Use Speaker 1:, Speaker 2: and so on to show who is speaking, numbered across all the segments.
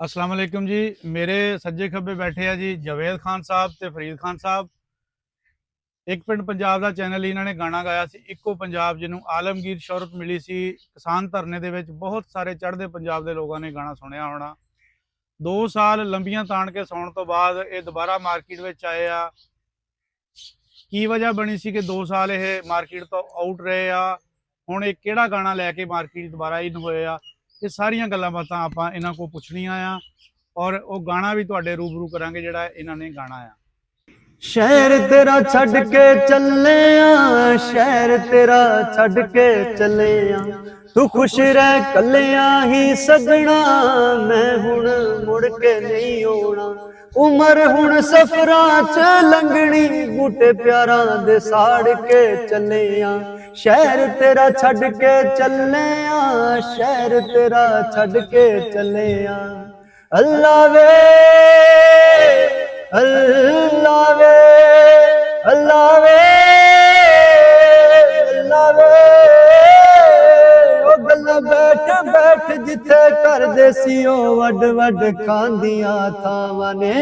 Speaker 1: अस्सलाम वालेकुम जी। मेरे सज्जे खब्बे बैठे आ जी जवेद खान साहब ते फरीद खान साहब। एक पिंड पंजाब का चैनल इन्हों ने गाना गाया सी इको पंजाब, जिन्हों आलमगीर शोहरत मिली सी किसान धरने दे विच। बहुत सारे चढ़ते पंजाब के लोगों ने गाना सुनिया होना। 2 साल लंबियां ताण के सौण तो बाद ये दोबारा मार्केट में आए आ। की वजह बनी सी कि 2 साल ये मार्केट तो आउट रहे आ, हुण एक किहड़ा गाना लैके मार्केट दोबारा इन होए आ। ये सारिया गल्लां बातां आपां इन्हां कोल पुछणियां आ और वो गाना भी तुहाडे रूबरू करांगे जिहड़ा इन्हां ने गाना आ।
Speaker 2: शहर तेरा छड़ के चले आ, शहर तेरा छड़ के चले आ, तू खुश रह कलिया ही सजना, मैं हुण मुड़ के नहीं आउणा। उमर हुण सफरां च लंघणी, बूटे प्यारां दे साड़ के चले आ। शहर तेरा छड़ के चले आ, शहर तेरा छड़ के चले आ। अल्लाह वे अल्लाह वे अल्लाह वे अल्लाह वे, ओ गल्लां बैठ बैठ जिथे करदे सी ओ वड वड खांदियां थावां ने,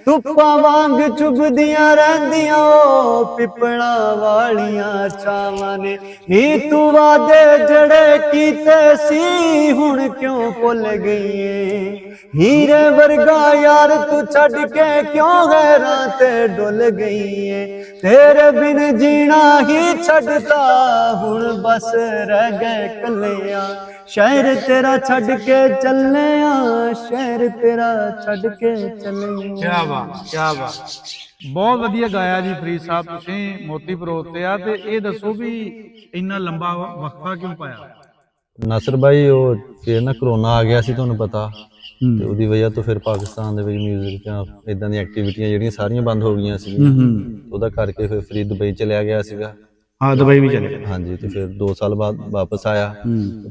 Speaker 2: धुप्पां वांग चुभदियां रहिंदियां ओ पिपणा वालियां छावां ने। नी तू वादे जड़े कीते सी हुण क्यों भुल गई है, हीरे वर्गा यार तू छड़ के क्यों गैरां ते डुल गई है। तेरे बिन जीना ही छड़ता हुण बस रह गए कलिया। शहर तेरा छड़ के चले आ, शहर तेरा छड़ के चले।
Speaker 1: क्या बात, क्या बात। बहुत वधिया गाया जी फरीद साहब, तुसीं मोती परोते आ। ते ये दसो भी इन्ना लंबा वक्फा क्यों पाया?
Speaker 3: नासिर भाई ਉਹ ਫਿਰ ਨਾ ਕਰੋਨਾ ਆ ਗਿਆ ਸੀ ਤੁਹਾਨੂੰ ਪਤਾ, ਤੇ ਉਹਦੀ ਵਜ੍ਹਾ ਤੋਂ ਫਿਰ ਪਾਕਿਸਤਾਨ ਦੇ ਵਿੱਚ ਮਿਊਜ਼ਿਕ ਦੀਆਂ ਇਦਾਂ ਦੀਆਂ ਐਕਟੀਵਿਟੀਆਂ ਜਿਹੜੀਆਂ ਸਾਰੀਆਂ ਬੰਦ ਹੋ ਗਈਆਂ ਸੀਗੀਆਂ। ਉਹਦਾ ਕਰਕੇ ਫਿਰ ਫਰੀਦ ਦੁਬਈ ਚਲਿਆ ਗਿਆ ਸੀਗਾ।
Speaker 1: हाँ, दुबई भी चले।
Speaker 3: ਹਾਂਜੀ, ਤੇ ਫਿਰ 2 ਸਾਲ ਬਾਅਦ ਵਾਪਸ ਆਇਆ।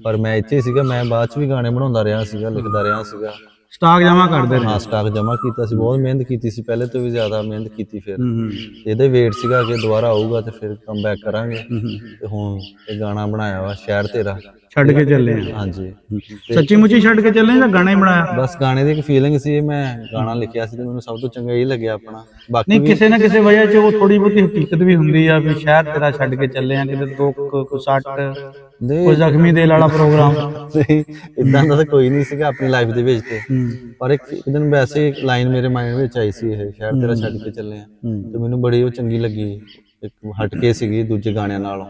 Speaker 3: ਪਰ ਮੈਂ ਇੱਥੇ ਸੀਗਾ, ਮੈਂ ਬਾਅਦ ਚ ਵੀ ਗਾਣੇ ਬਣਾਉਂਦਾ ਰਿਹਾ ਸੀਗਾ, ਲਿਖਦਾ ਰਿਹਾ ਸੀਗਾ।
Speaker 1: स्टॉक जमा करते
Speaker 3: ਹਾਂ, ਸਟਾਕ ਜਮ੍ਹਾਂ ਕੀਤਾ ਸੀ, ਬਹੁਤ ਮਿਹਨਤ ਕੀਤੀ ਸੀ, ਪਹਿਲੇ ਤੋਂ ਵੀ ਜ਼ਿਆਦਾ ਮਿਹਨਤ ਕੀਤੀ। ਫਿਰ ਇਹਦੇ ਵੇਟ ਸੀਗਾ ਕਿ ਦੁਬਾਰਾ ਆਊਗਾ ਤੇ ਫਿਰ ਕਮ ਬੈਕ ਕਰਾਂਗੇ। ਤੇ ਹੁਣ ਇਹ ਗਾਣਾ ਬਣਾਇਆ ਵਾ ਸ਼ਹਿਰ ਤੇਰਾ
Speaker 1: छड़ के चले।
Speaker 3: ਹਾਂਜੀ।
Speaker 1: सच्ची मुची छड़ के चले या गाना ही बनाया?
Speaker 3: ਬਸ ਗਾਣੇ ਦੀ ਇੱਕ ਫੀਲਿੰਗ ਸੀ, ਮੈਂ ਗਾਣਾ ਲਿਖਿਆ ਸੀ ਤੇ ਮੈਨੂੰ ਸਭ ਤੋਂ ਚੰਗਾ ਇਹ ਲੱਗਿਆ ਆਪਣਾ। ਬਾਕੀ
Speaker 1: नहीं, किसी ना किसी वजह से वो थोड़ी बहुत हकीकत भी होंगी आ भी शहर तेरा छड़ के चले हैं, किते दुख कोई सट कोई जख्मी दिल वाला प्रोग्राम।
Speaker 3: ਨਹੀਂ, ਇਦਾਂ ਦਾ ਤਾਂ ਕੋਈ ਨਹੀਂ ਸੀਗਾ ਆਪਣੀ ਲਾਈਫ ਦੇ ਵਿੱਚ ਤੇ। ਪਰ ਇੱਕ ਦਿਨ ਵੈਸੇ ਇੱਕ ਲਾਈਨ ਮੇਰੇ ਮਾਈਂਡ ਵਿੱਚ ਆਈ ਸੀ, ਇਹ ਸ਼ਹਿਰ ਤੇਰਾ ਛੱਡ ਕੇ ਚੱਲੇ ਆ, ਤੇ ਮੈਨੂੰ ਬੜੀ ਉਹ ਚੰਗੀ ਲੱਗੀ। ਇੱਕ ਹਟ ਕੇ ਸੀਗੀ ਦੂਜੇ ਗਾਣਿਆਂ ਨਾਲੋਂ,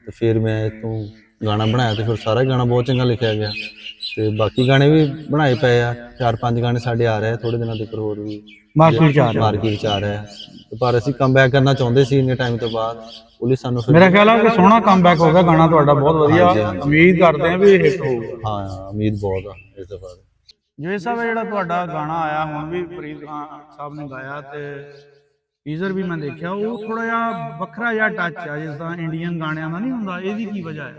Speaker 3: ਤੇ ਫਿਰ ਮੈਂ ਇਤੋਂ ਗਾਣਾ ਬਣਾਇਆ ਤੇ ਫਿਰ ਸਾਰਾ ਗਾਣਾ ਬਹੁਤ ਚੰਗਾ ਲਿਖਿਆ ਗਿਆ। ਤੇ ਬਾਕੀ ਗਾਣੇ ਵੀ ਬਣਾਏ ਪਏ ਆ, 4-5 ਗਾਣੇ ਸਾਡੇ ਆ ਰਹੇ ਥੋੜੇ ਦਿਨਾਂ ਤੱਕ, ਹੋਰ ਵੀ ਮਾਰਕੀਟ ਚ ਆ ਰਿਹਾ। ਪਰ ਅਸੀਂ ਕਮ ਬੈਕ ਕਰਨਾ ਚਾਹੁੰਦੇ ਸੀ ਇੰਨੇ ਟਾਈਮ ਤੋਂ ਬਾਅਦ। ਪੁਲਿਸ ਸਾਨੂੰ
Speaker 1: मेरा ख्याल है कि सोहना कम बैक होगा गाना तुहाडा, बहुत वधिया। उम्मीद करते हैं भी हिट होगा।
Speaker 3: ਹਾਂ, ਉਮੀਦ ਬਹੁਤ ਆ ਇਸ ਦਫਾ।
Speaker 1: ਜਵੇਦ ਸਾਹਿਬ, ਜਿਹੜਾ ਤੁਹਾਡਾ ਗਾਣਾ ਆਇਆ ਹੁਣ ਵੀ ਫਰੀਦ ਖਾਨ ਸਾਹਿਬ ਨੇ ਗਾਇਆ ਤੇ ਟੀਜ਼ਰ ਵੀ ਮੈਂ ਦੇਖਿਆ, ਉਹ ਥੋੜਾ ਜਿਹਾ ਵੱਖਰਾ ਜਿਹਾ ਟੱਚ ਆ, ਜਿਸ ਤਰ੍ਹਾਂ ਇੰਡੀਅਨ ਗਾਣਿਆਂ ਦਾ ਨਹੀਂ ਹੁੰਦਾ। ਇਹਦੀ ਕੀ ਵਜ੍ਹਾ ਹੈ?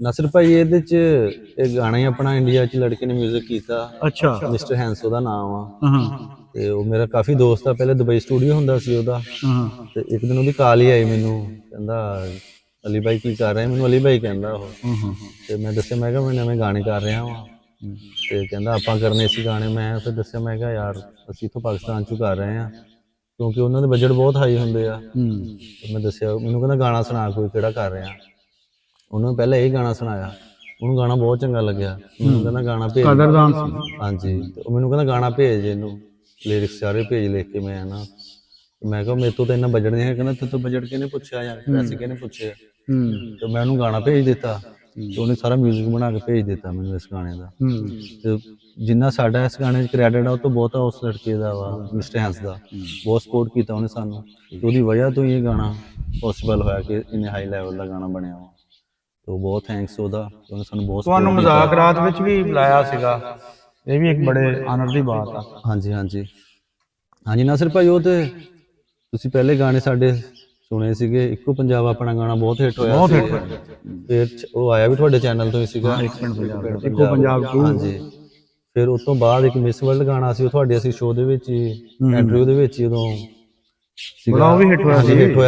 Speaker 3: ਨਾਸਿਰ ਭਾਈ, ਇਹਦੇ ਚ ਇਹ ਗਾਣਾ ਹੀ ਆਪਣਾ ਇੰਡੀਆ ਚ ਲੜਕੇ ਨੇ ਮਿਊਜ਼ਿਕ ਕੀਤਾ।
Speaker 1: ਅੱਛਾ।
Speaker 3: ਮਿਸਟਰ ਹੈਂਸ ਉਹਦਾ ਨਾਮ ਆ।
Speaker 1: ਹਾਂ।
Speaker 3: ਤੇ ਉਹ ਮੇਰਾ ਕਾਫੀ ਦੋਸਤ ਆ, ਪਹਿਲੇ ਦੁਬਈ ਸਟੂਡੀਓ ਹੁੰਦਾ ਸੀ ਉਹਦਾ।
Speaker 1: ਹਾਂ।
Speaker 3: ਤੇ ਇੱਕ ਦਿਨ ਉਹਦੀ ਕਾਲ ਹੀ ਆਈ ਮੈਨੂੰ, ਕਹਿੰਦਾ ਅਲੀ ਭਾਈ ਕੀ ਕਰ ਰਹੇ? ਮੈਨੂੰ ਅਲੀ ਭਾਈ ਕਹਿੰਦਾ ਉਹ। ਤੇ ਮੈਂ ਦੱਸਿਆ, ਮੈਂ ਕਿਹਾ ਮੈਂ ਨਵੇਂ ਗਾਣੇ ਕਰ ਰਿਹਾ ਵਾਂ। ਤੇ ਕਹਿੰਦਾ ਆਪਾਂ ਕਰਨੇ ਸੀ ਗਾਣੇ। ਮੈਂ ਫਿਰ ਦੱਸਿਆ, ਮੈਂ ਕਿਹਾ ਯਾਰ ਅਸੀਂ ਇੱਥੋਂ ਪਾਕਿਸਤਾਨ ਚੋਂ ਕਰ ਰਹੇ ਹਾਂ, ਕਿਉਂਕਿ ਉਹਨਾਂ ਦੇ ਬਜਟ ਬਹੁਤ ਹਾਈ ਹੁੰਦੇ ਆ। ਤੇ ਮੈਂ ਦੱਸਿਆ, ਮੈਨੂੰ ਕਹਿੰਦਾ ਗਾਣਾ ਸੁਣਾ ਕੋਈ, ਕਿਹੜਾ ਕਰ ਰਿਹਾ? ਉਹਨੂੰ ਪਹਿਲਾਂ ਇਹ ਗਾਣਾ ਸੁਣਾਇਆ, ਉਹਨੂੰ ਗਾਣਾ ਬਹੁਤ ਚੰਗਾ ਲੱਗਿਆ। ਮੈਨੂੰ ਕਹਿੰਦਾ ਗਾਣਾ ਭੇਜ। ਹਾਂਜੀ। ਤੇ ਉਹ ਮੈਨੂੰ ਕਹਿੰਦਾ ਗਾਣਾ ਭੇਜ, ਇਹਨੂੰ ਲਿਰਿਕਸ ਸਾਰੇ ਭੇਜ ਲਿਖ ਕੇ। ਮੈਂ ਨਾ, ਮੈਂ ਕਿਹਾ ਮੇਰੇ ਤੋਂ ਤਾਂ ਇੰਨਾ ਬਜਟ ਨਹੀਂ ਹੈ। ਕਹਿੰਦਾ ਤੇਰੇ ਤੋਂ ਬਜਟ ਕਿਹਨੇ ਪੁੱਛਿਆ ਯਾਰ, ਪੈਸੇ ਕਿਹਨੇ ਪੁੱਛੇ? ਤੇ ਮੈਂ ਉਹਨੂੰ ਗਾਣਾ ਭੇਜ ਦਿੱਤਾ ਤੇ ਉਹਨੇ ਸਾਰਾ ਮਿਊਜ਼ਿਕ ਬਣਾ ਕੇ ਭੇਜ ਦਿੱਤਾ ਮੈਨੂੰ ਇਸ ਗਾਣੇ ਦਾ। ਤੇ ਜਿੰਨਾ ਸਾਡਾ ਇਸ ਗਾਣੇ 'ਚ ਕ੍ਰੈਡਿਟ ਆ ਉਹ ਤੋਂ ਬਹੁਤਾ ਉਸ ਲੜਕੇ ਦਾ ਵਾ, ਮਿਸਟਰ ਹੈਂਸ ਦਾ। ਬਹੁਤ ਸਪੋਰਟ ਕੀਤਾ ਉਹਨੇ ਸਾਨੂੰ, ਤੇ ਉਹਦੀ ਵਜ੍ਹਾ ਤੋਂ ਹੀ ਇਹ ਗਾਣਾ ਪੋਸੀਬਲ ਹੋਇਆ ਕਿ ਇੰਨੇ ਹਾਈ ਲੈਵਲ ਦਾ ਗਾਣਾ ਬਣਿਆ ਵਾ। ਤੇ ਬਹੁਤ ਥੈਂਕਸ ਉਹਦਾ, ਉਹਨੇ ਸਾਨੂੰ ਬਹੁਤ।
Speaker 1: ਤੁਹਾਨੂੰ ਮਜ਼ਾਕ ਰਾਤ ਵਿੱਚ ਵੀ ਬੁਲਾਇਆ ਸੀਗਾ, ਇਹ ਵੀ ਇੱਕ ਬੜੇ ਆਨਰ ਦੀ ਬਾਤ ਆ।
Speaker 3: ਹਾਂਜੀ ਹਾਂਜੀ ਹਾਂਜੀ ਨਾਸਿਰ ਭਾਈ, ਉਹ ਤੇ ਤੁਸੀਂ ਪਹਿਲੇ ਗਾਣੇ ਸਾਡੇ ਸੁਣੇ ਸੀਗੇ। ਇੱਕੋ ਪੰਜਾਬ ਆਪਣਾ ਗਾਣਾ ਬਹੁਤ ਹਿੱਟ ਹੋਇਆ, ਬਹੁਤ ਹਿੱਟ ਹੋਇਆ। ਫਿਰ ਉਹ ਆਇਆ ਵੀ ਤੁਹਾਡੇ ਚੈਨਲ ਤੋਂ ਹੀ ਸੀਗਾ,
Speaker 1: ਇੱਕੋ ਪੰਜਾਬ।
Speaker 3: ਹਾਂਜੀ। ਫਿਰ ਉਸ ਤੋਂ ਬਾਅਦ ਇੱਕ ਮਿਸ ਵਰਲਡ ਗਾਣਾ ਸੀ, ਉਹ ਤੁਹਾਡੇ ਅਸੀਂ ਸ਼ੋਅ ਦੇ ਵਿੱਚ ਹੀ, ਇੰਟਰਵਿਊ ਦੇ ਵਿੱਚ ਹੀ ਉਦੋਂ ਸੀਗਾ, ਉਹ ਵੀ ਹਿੱਟ ਹੋਇਆ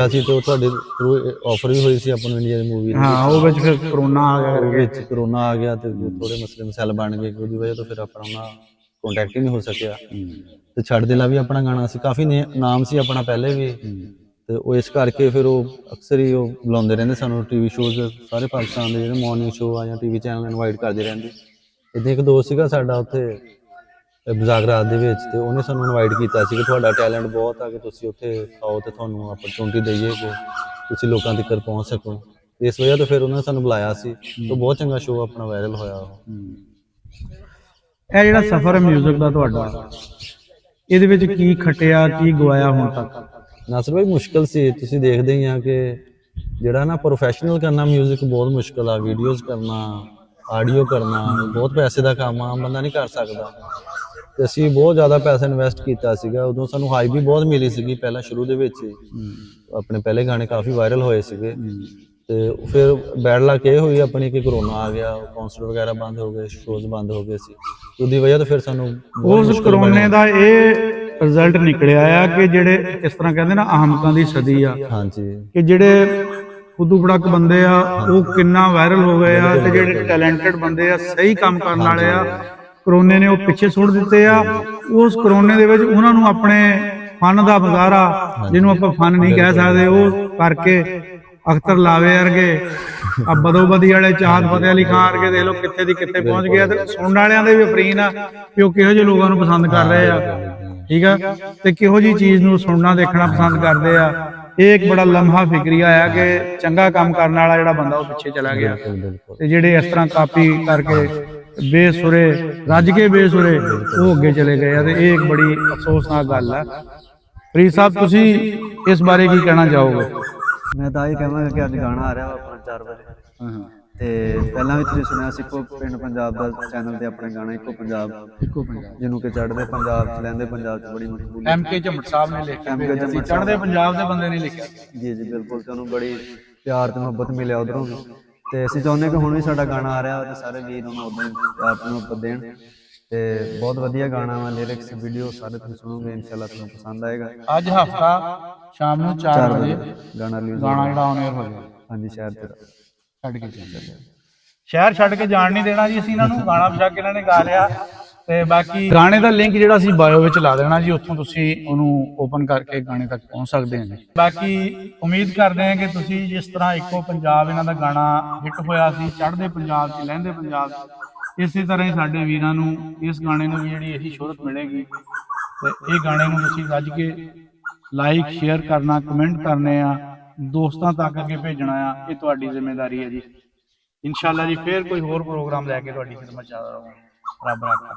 Speaker 3: ਸੀ। ਤੇ ਉਹ ਤੁਹਾਡੇ ਥਰੂ ਆਫਰ ਵੀ ਹੋਈ ਸੀ ਆਪਾਂ ਨੂੰ ਇੰਡੀਆ ਦੀ ਮੂਵੀ।
Speaker 1: ਹਾਂ, ਉਹ ਵਿੱਚ ਫਿਰ ਕਰੋਨਾ ਆ ਗਿਆ,
Speaker 3: ਉਹ ਵਿੱਚ ਕਰੋਨਾ ਆ ਗਿਆ ਤੇ ਥੋੜੇ ਮਸਲੇ ਮਸਲ ਬਣ ਗਏ, ਉਹਦੀ ਵਜ੍ਹਾ ਤੋਂ ਫਿਰ ਆਪਣਾ ਕੰਟੈਕਟ ਹੀ ਨਹੀਂ ਹੋ ਸਕਿਆ। ਤੇ ਛੱਡ ਦਿਲਾ ਵੀ ਆਪਣਾ ਗਾਣਾ ਸੀ, ਕਾਫੀ ਨਾਮ ਸੀ ਆਪਣਾ ਪਹਿਲੇ ਵੀ, ਤੇ ਉਹ ਇਸ ਕਰਕੇ ਫਿਰ ਉਹ ਅਕਸਰ ਹੀ ਉਹ ਬੁਲਾਉਂਦੇ ਰਹਿੰਦੇ ਸਾਨੂੰ ਟੀਵੀ ਸ਼ੋਜ਼, ਸਾਰੇ ਪਾਕਿਸਤਾਨ ਦੇ ਜਿਹੜੇ ਮਾਰਨਿੰਗ ਸ਼ੋਅ ਆ ਜਾਂ ਟੀਵੀ ਚੈਨਲ ਇਨਵਾਈਟ ਕਰਦੇ ਰਹਿੰਦੇ। ਇੱਦਾਂ ਇੱਕ ਦੋਸਤ ਸੀਗਾ ਸਾਡਾ ਉੱਥੇ ਬਜ਼ਾਗਰਾਤ ਦੇ ਵਿੱਚ, ਤੇ ਉਹਨੇ ਸਾਨੂੰ ਇਨਵਾਈਟ ਕੀਤਾ ਸੀ ਕਿ ਤੁਹਾਡਾ ਟੈਲੈਂਟ ਬਹੁਤ ਆ, ਕਿ ਤੁਸੀਂ ਉੱਥੇ ਆਓ ਤੇ ਤੁਹਾਨੂੰ ਅਪਰਚੂਨਿਟੀ ਦਈਏ ਕਿ ਤੁਸੀਂ ਲੋਕਾਂ ਤੱਕ ਪਹੁੰਚ ਸਕੋ। ਇਸ ਵਜ੍ਹਾ ਤੋਂ ਫਿਰ ਉਹਨਾਂ ਨੇ ਸਾਨੂੰ ਬੁਲਾਇਆ ਸੀ, ਤੇ ਬਹੁਤ ਚੰਗਾ ਸ਼ੋਅ ਆਪਣਾ ਵਾਇਰਲ ਹੋਇਆ ਉਹ।
Speaker 1: ਇਹ ਜਿਹੜਾ ਸਫ਼ਰ ਹੈ ਮਿਊਜ਼ਿਕ ਦਾ ਤੁਹਾਡਾ, ਇਹਦੇ ਵਿੱਚ ਕੀ ਖਟਿਆ, ਕੀ ਗਵਾਇਆ ਹੁਣ ਤੱਕ?
Speaker 3: ਨਾਸਰ ਭਾਈ ਮੁਸ਼ਕਲ ਸੀ, ਤੁਸੀਂ ਦੇਖਦੇ ਹੀ ਆ ਕਿ ਜਿਹੜਾ ਨਾ ਪ੍ਰੋਫੈਸ਼ਨਲ ਕਰਨਾ ਮਿਊਜ਼ਿਕ ਬਹੁਤ ਮੁਸ਼ਕਲ ਆ। ਵੀਡੀਓਜ਼ ਕਰਨਾ, ਆਡੀਓ ਕਰਨਾ, ਬਹੁਤ ਪੈਸੇ ਦਾ ਕੰਮ ਆ, ਆਮ ਬੰਦਾ ਨਹੀਂ ਕਰ ਸਕਦਾ। ਤੇ ਅਸੀਂ ਬਹੁਤ ਜ਼ਿਆਦਾ ਪੈਸਾ ਇਨਵੈਸਟ ਕੀਤਾ ਸੀਗਾ। ਉਦੋਂ ਸਾਨੂੰ ਹਾਈਪ ਵੀ ਬਹੁਤ ਮਿਲੀ ਸੀਗੀ ਪਹਿਲਾਂ ਸ਼ੁਰੂ ਦੇ ਵਿੱਚ ਹੀ, ਆਪਣੇ ਪਹਿਲੇ ਗਾਣੇ ਕਾਫੀ ਵਾਇਰਲ ਹੋਏ ਸੀਗੇ। ਤੇ ਫਿਰ ਬੈਡ ਲੱਕ ਇਹ ਹੋਈ ਆਪਣੀ ਕਿ ਕਰੋਨਾ ਆ ਗਿਆ, ਕੌਂਸਰਟ ਵਗੈਰਾ ਬੰਦ ਹੋ ਗਏ, ਸ਼ੋਜ਼ ਬੰਦ ਹੋ ਗਏ ਸੀ। ਉਹਦੀ ਵਜ੍ਹਾ ਤੋਂ ਫਿਰ ਸਾਨੂੰ
Speaker 1: ਉਸ ਕਰੋਨੇ ਦਾ ਇਹ ਰਿਜ਼ਲਟ ਨਿਕਲਿਆ ਆ ਕਿ ਜਿਹੜੇ ਇਸ ਤਰ੍ਹਾਂ ਕਹਿੰਦੇ ਨਾ ਅਹਮਕਾਂ ਦੀ ਸਦੀ ਆ,
Speaker 3: ਹਾਂਜੀ,
Speaker 1: ਕਿ ਜਿਹੜੇ ਖੁੱਦੂ ਫੜਕ ਬੰਦੇ ਆ ਉਹ ਕਿੰਨਾ ਵਾਇਰਲ ਹੋ ਗਏ ਆ, ਤੇ ਜਿਹੜੇ ਟੈਲੈਂਟਡ ਬੰਦੇ ਆ, ਸਹੀ ਕੰਮ ਕਰਨ ਵਾਲੇ ਆ, ਕਰੋਨੇ ਨੇ ਉਹ ਪਿੱਛੇ ਸੁੱਟ ਦਿੱਤੇ ਆ। ਉਸ ਕਰੋਨੇ ਦੇ ਵਿੱਚ ਉਹਨਾਂ ਨੂੰ ਆਪਣੇ ਫਨ ਦਾ ਮੁਜ਼ਾਹਰਾ, ਜਿਹਨੂੰ ਆਪਾਂ ਫਨ ਨਹੀਂ ਕਹਿ ਸਕਦੇ, ਉਹ ਕਰਕੇ ਅਖਤਰ ਲਾਵੇ ਵਰਗੇ, ਆ ਬਦੋਬਦੀ ਵਾਲੇ, ਚਾਹਤ ਫਤਿਹ ਅਲੀ ਖਾਨ ਵਰਗੇ ਦੇਖ ਲਓ ਕਿੱਥੇ ਦੀ ਕਿੱਥੇ ਪਹੁੰਚ ਗਿਆ। ਤੇ ਸੁਣਨ ਵਾਲਿਆਂ ਦੇ ਵੀ ਅਫਰੀਨ ਆ ਕਿ ਉਹ ਕਿਹੋ ਜਿਹੇ ਲੋਕਾਂ ਨੂੰ ਪਸੰਦ ਕਰ ਰਹੇ ਆ, ਠੀਕ ਆ, ਤੇ ਕਿਹੋ ਜਿਹੀ ਚੀਜ਼ ਨੂੰ ਸੁਣਨਾ ਦੇਖਣਾ ਪਸੰਦ ਕਰਦੇ ਆ। ਇਹ ਇੱਕ ਬੜਾ ਲਮਹਾ ਫਿਕਰੀਆ ਆ ਕਿ ਚੰਗਾ ਕੰਮ ਕਰਨ ਵਾਲਾ ਜਿਹੜਾ ਬੰਦਾ ਉਹ ਪਿੱਛੇ ਚਲਾ ਗਿਆ, ਤੇ ਜਿਹੜੇ ਇਸ ਤਰ੍ਹਾਂ ਕਾਪੀ ਕਰਕੇ ਬੇਸੁਰੇ, ਰੱਜ ਕੇ ਬੇਸੁਰੇ, ਉਹ ਅੱਗੇ ਚਲੇ ਗਏ ਆ। ਤੇ ਇਹ ਇੱਕ ਬੜੀ ਅਫਸੋਸਨਾਕ ਗੱਲ ਆ। ਫਰੀਦ ਸਾਹਿਬ, ਤੁਸੀਂ ਇਸ ਬਾਰੇ ਕੀ ਕਹਿਣਾ ਚਾਹੋਗੇ?
Speaker 2: ਮੈਂ ਤਾਂ ਇਹ ਕਹਾਂਗਾ ਕਿ ਅੱਜ ਗਾਣਾ ਆ ਰਿਹਾ ਵਾ ਆਪਣਾ 4 ਵਜੇ, ਤੇ ਪਹਿਲਾਂ ਵੀ ਤੁਸੀਂ ਸੁਣਿਆ ਸੀ ਇੱਕੋ ਪਿੰਡ ਪੰਜਾਬ ਦਾ ਚੈਨਲ ਤੇ ਆਪਣੇ ਗਾਣਾ ਇੱਕੋ ਪੰਜਾਬ, ਜਿਹਨੂੰ ਕਿ ਚੜ੍ਹਦੇ ਪੰਜਾਬ ਚ, ਲਹਿੰਦੇ ਪੰਜਾਬ ਚ ਬੜੀ ਮਕਬੂਲ
Speaker 1: ਐਮਕੇ ਝਮਟ ਸਾਹਿਬ ਨੇ ਲਿਖਿਆ ਸੀ, ਚੜ੍ਹਦੇ ਪੰਜਾਬ ਦੇ ਬੰਦੇ ਨੇ ਲਿਖਿਆ।
Speaker 2: ਜੀ ਜੀ ਬਿਲਕੁਲ, ਤੇ ਉਹਨੂੰ ਬੜੀ ਪਿਆਰ ਤੇ ਮੁਹੱਬਤ ਮਿਲਿਆ ਉਧਰੋਂ ਵੀ, ਤੇ ਅਸੀਂ ਚਾਹੁੰਦੇ ਕਿ ਹੁਣ ਵੀ ਸਾਡਾ ਗਾਣਾ ਆ ਰਿਹਾ ਤੇ ਸਾਰੇ ਵੀਰ ਨੂੰ ਉਦੋਂ ਹੀ ਪਿਆਰ ਤੇ ਮੁਹੱਬਤ ਦੇਣ। ਤੇ ਬਹੁਤ ਵਧੀਆ ਗਾਣਾ ਵਾ, ਲਿਰਿਕਸ, ਵੀਡੀਓ ਸਾਰੇ ਤੁਸੀਂ ਸੁਣੋਗੇ, ਇਨਸ਼ਾਅੱਲਾ ਤੁਹਾਨੂੰ ਪਸੰਦ ਆਏਗਾ।
Speaker 1: ਅੱਜ ਹਫਤਾ ਸ਼ਾਮ ਨੂੰ 4 ਵਜੇ
Speaker 2: ਗਾਣਾ ਰਿਲੀਜ਼,
Speaker 1: ਗਾਣਾ ਜਿਹੜਾ ਆਨ 에ਅਰ ਹੋ ਗਿਆ।
Speaker 2: ਹਾਂਜੀ, ਸ਼ਹਿਰ ਤੇਰਾ
Speaker 1: ਛੱਡ ਕੇ ਚੱਲ, ਸ਼ਹਿਰ ਛੱਡ ਕੇ ਜਾਣ ਨਹੀਂ ਦੇਣਾ ਜੀ ਅਸੀਂ ਇਹਨਾਂ ਨੂੰ। ਗਾਣਾ ਬਜਾ ਕੇ ਇਹਨਾਂ ਨੇ ਗਾ ਲਿਆ, ਤੇ ਬਾਕੀ ਗਾਣੇ ਦਾ ਲਿੰਕ ਜਿਹੜਾ ਅਸੀਂ ਬਾਇਓ ਵਿੱਚ ਲਾ ਦੇਣਾ ਜੀ, ਉੱਥੋਂ ਤੁਸੀਂ ਉਹਨੂੰ ਓਪਨ ਕਰਕੇ ਗਾਣੇ ਤੱਕ ਪਹੁੰਚ ਸਕਦੇ ਹਾਂ ਜੀ। ਬਾਕੀ ਉਮੀਦ ਕਰਦੇ ਹਾਂ ਕਿ ਤੁਸੀਂ ਜਿਸ ਤਰ੍ਹਾਂ ਇੱਕੋ ਪੰਜਾਬ ਇਹਨਾਂ ਦਾ ਗਾਣਾ ਹਿੱਟ ਹੋਇਆ ਸੀ, ਚੜ੍ਹਦੇ ਪੰਜਾਬ 'ਚ, ਲਹਿੰਦੇ ਪੰਜਾਬ 'ਚ, ਇਸੇ ਤਰ੍ਹਾਂ ਹੀ ਸਾਡੇ ਵੀਰਾਂ ਨੂੰ ਇਸ ਗਾਣੇ ਨੂੰ ਵੀ ਜਿਹੜੀ ਇਹੀ ਸ਼ੋਹਰਤ ਮਿਲੇਗੀ। ਤੇ ਇਹ ਗਾਣੇ ਨੂੰ ਤੁਸੀਂ ਰੱਜ ਕੇ ਲਾਈਕ, ਸ਼ੇਅਰ ਕਰਨਾ, ਕਮੈਂਟ ਕਰਨੇ ਆ, ਦੋਸਤਾਂ ਤੱਕ ਅੱਗੇ ਭੇਜਣਾ ਆ, ਇਹ ਤੁਹਾਡੀ ਜ਼ਿੰਮੇਵਾਰੀ ਹੈ ਜੀ। ਇਨਸ਼ਾਅੱਲਾ ਜੀ ਫੇਰ ਕੋਈ ਹੋਰ ਪ੍ਰੋਗਰਾਮ ਲੈ ਕੇ ਤੁਹਾਡੀ ਖਿਦਮਤ ਚ ਆਵਾਂਗੇ। ਰੱਬ ਰਾਖਾ।